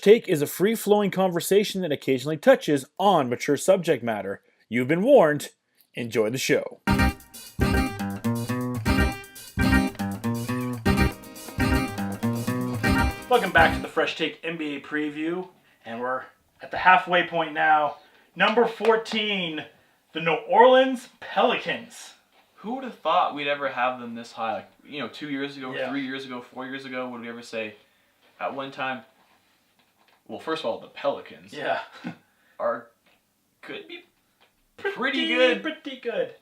Take is a free-flowing conversation that occasionally touches on mature subject matter. You've been warned. Enjoy the show. Welcome back to the Fresh Take NBA preview, and we're at the halfway point now. Number 14, the New Orleans Pelicans. Who would have thought we'd ever have them this high? Like, 2 years ago, Yeah. 3 years ago, 4 years ago, would we ever say at one time? Well, first of all, the Pelicans could be pretty good. Pretty good.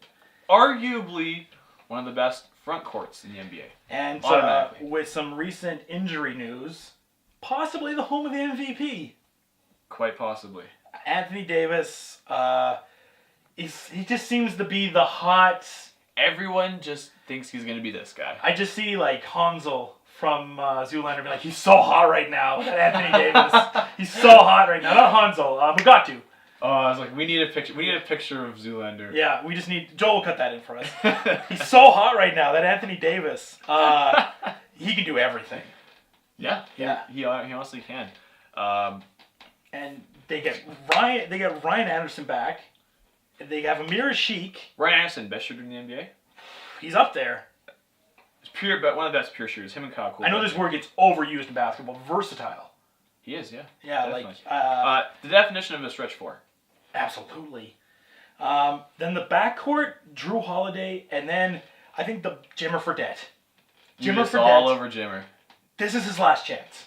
Arguably one of the best front courts in the NBA. And Automatically. with some recent injury news, possibly the home of the MVP. Quite possibly. Anthony Davis, he just seems to be the hot... Everyone just thinks he's going to be this guy. I just see like Hansel from Zoolander be like, he's so hot right now. Look at Anthony Davis. He's so hot right now. Not Hansel. Mugatu. Oh, I was like, we need a picture. We need a picture of Zoolander. Yeah, we just need... Joel will cut that in for us. He's so hot right now, that Anthony Davis. He can do everything. Yeah. He honestly can. And they get Ryan Anderson back. They have Amir Sheik. Ryan Anderson, best shooter in the NBA. He's up there. One of the best pure shooters. Him and Kyle Korver. I know this word gets overused in basketball. Versatile. He is, yeah. Yeah, definitely. like... the definition of a stretch four. Absolutely. Then the backcourt, Drew Holiday, and then I think the Jimmer Fredette. Jimmer Fredette. All over Jimmer. This is his last chance.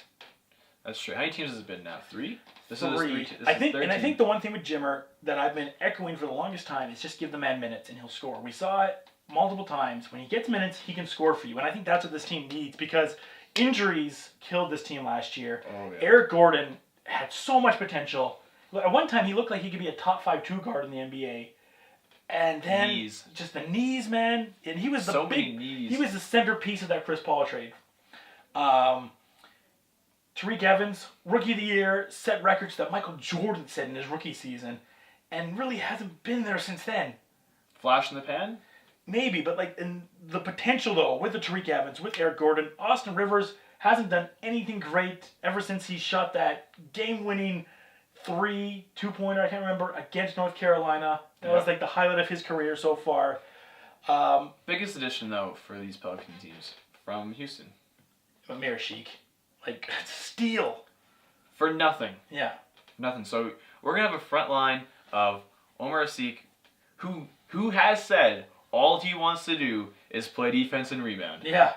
That's true. How many teams has it been now? Three? This Three. Is I think the one thing with Jimmer that I've been echoing for the longest time is just give the man minutes and he'll score. We saw it multiple times. When he gets minutes, he can score for you. And I think that's what this team needs because injuries killed this team last year. Oh, yeah. Eric Gordon had so much potential. At one time, he looked like he could be a top 5 2-guard in the NBA. And then just the knees, man. And he was many knees. He was the centerpiece of that Chris Paul trade. Tariq Evans, Rookie of the Year, set records that Michael Jordan set in his rookie season, and really hasn't been there since then. Flash in the pan? Maybe, but like in the potential though, with the Tariq Evans, with Eric Gordon, Austin Rivers hasn't done anything great ever since he shot that game-winning 2-pointer, I can't remember, against North Carolina. That was like the highlight of his career so far. Biggest addition though for these Pelican teams from Houston. Amir Sheik. Like, steal. For nothing. Yeah. Nothing. So we're going to have a front line of Omar Asik, who has said all he wants to do is play defense and rebound. Yeah.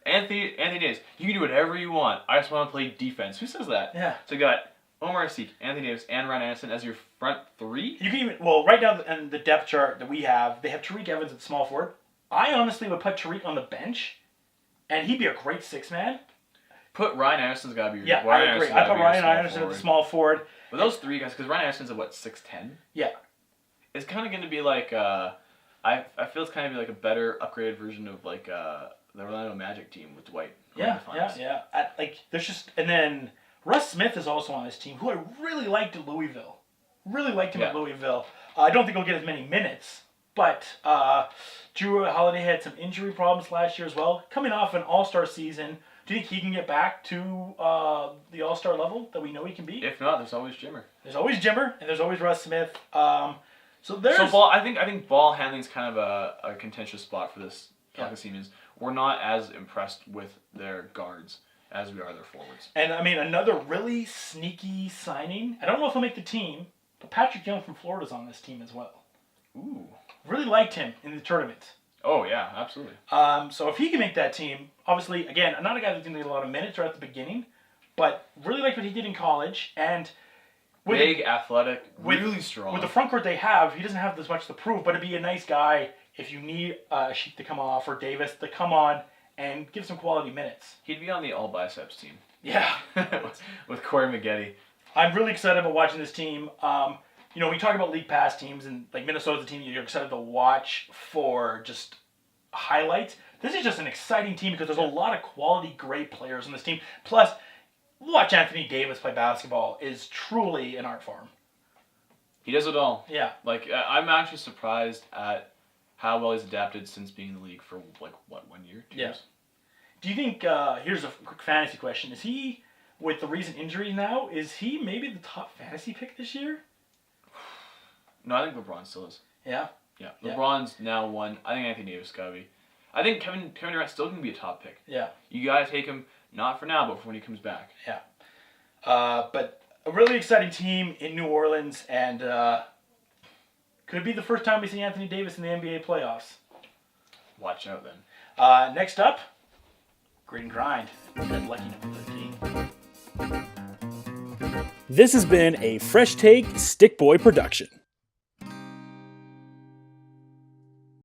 Anthony Davis, you can do whatever you want. I just want to play defense. Who says that? Yeah. So you got Omar Asik, Anthony Davis, and Ryan Anderson as your front three? You can even... Well, right now in the depth chart that we have, they have Tariq Evans at small forward. I honestly would put Tariq on the bench, and he'd be a great 6-man. Put Ryan Anderson's got to be your... Yeah, I agree. I put Ryan Anderson at the small forward. But those three guys, because Ryan Anderson's at, 6'10"? Yeah. It's kind of going to be like... I feel it's kind of like a better upgraded version of like the Orlando Magic team with Dwight. Yeah. There's just... And then Russ Smith is also on this team, who I really liked at Louisville. Really liked him at Louisville. I don't think he'll get as many minutes, but Drew Holiday had some injury problems last year as well. Coming off an all-star season... Do you think he can get back to the all-star level that we know he can be? If not, there's always Jimmer. There's always Jimmer, and there's always Russ Smith. So ball. I think ball handling is kind of a contentious spot for this Pelicans team. Is we're not as impressed with their guards as we are their forwards. And I mean, another really sneaky signing. I don't know if he'll make the team, but Patrick Young from Florida's on this team as well. Ooh. Really liked him in the tournament. Oh, yeah, absolutely. So if he can make that team, obviously, again, not a guy that's going to get a lot of minutes right at the beginning, but really liked what he did in college. And big, athletic, really strong. With the front court they have, he doesn't have as much to prove, but it'd be a nice guy if you need Sheik to come off or Davis to come on and give some quality minutes. He'd be on the all-biceps team. Yeah. with Corey Maggette. I'm really excited about watching this team. We talk about league pass teams, and like Minnesota's a team you're excited to watch for just highlights. This is just an exciting team because there's a lot of quality, great players on this team. Plus, watch Anthony Davis play basketball is truly an art form. He does it all. Yeah. Like, I'm actually surprised at how well he's adapted since being in the league for, 1 year, 2 years? Do you think, here's a quick fantasy question, is he with the recent injury now, is he maybe the top fantasy pick this year? No, I think LeBron still is. Yeah. Yeah, LeBron's now one. I think Anthony Davis gotta be. I think Kevin Durant's still gonna be a top pick. Yeah. You gotta take him not for now, but for when he comes back. Yeah. But a really exciting team in New Orleans, and could be the first time we see Anthony Davis in the NBA playoffs. Watch out then. Next up, Grit and Grind. We got lucky number 13. This has been a Fresh Take Stick Boy production.